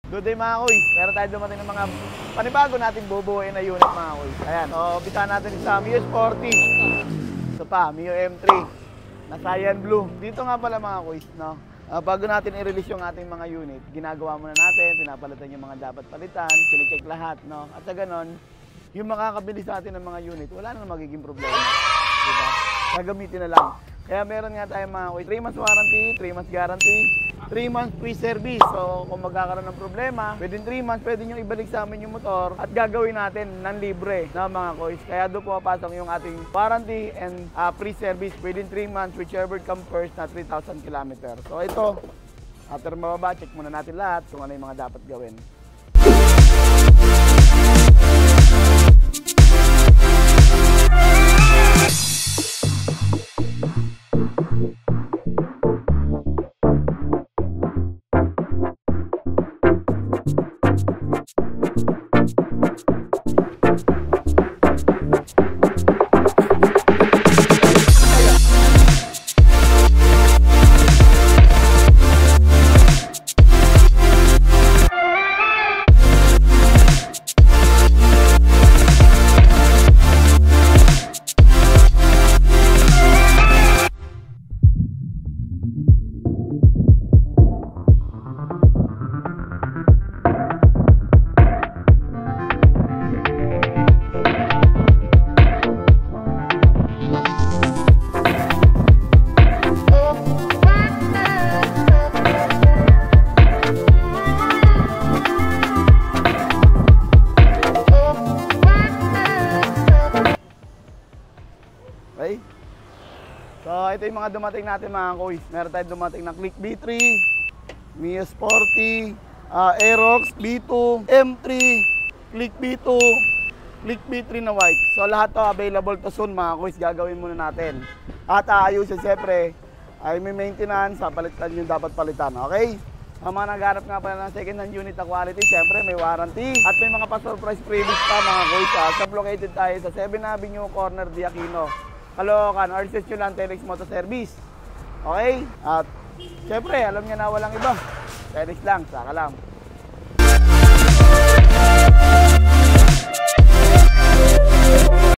Good day mga kuys. Meron tayo dumating ng mga panibago natin bubuuin na unit mga kuys. Ayan, so bitahan natin sa Mio Sporty. Ito pa, Mio M3 na cyan blue. Dito nga pala mga kuys, no? Bago natin i-release yung ating mga unit, ginagawa muna natin, pinapalitan yung mga dapat palitan, kine-check lahat, no? At sa ganon, yung makakabili sa atin ng mga unit, wala na magiging problema. Diba? Gagamitin na lang. Kaya meron nga tayo mga kuys, 3 months warranty, 3 months guarantee, 3 months free service. So kung magkakaroon ng problema, within 3 months pwede nyo ibalik sa amin yung motor at gagawin natin ng libre na mga kuys. Kaya doon po papasok yung ating warranty and free service within 3 months whichever come first na 3,000 kilometers. So ito, after mababa, check muna natin lahat kung ano yung mga dapat gawin. Okay? So ito yung mga dumating natin mga kuys. Meron tayong dumating na Click B3, Mio Sporty, Aerox B2, M3, Click B2, Click B3 na white. So lahat to available to soon mga kuys. Gagawin muna natin. At aayusin siyempre ay may maintenance, palitan yung dapat palitan. Okay? Ang mga naghanap nga pala ng second hand unit na quality, siyempre may warranty. At may mga pa-surprise freebies pa mga kuys. Located tayo sa 7 Avenue, corner Diakino, Caloocan, or access nyo lang Telex Moto Service. Okay? At syempre, alam niya na walang iba. Telex lang, saka lang.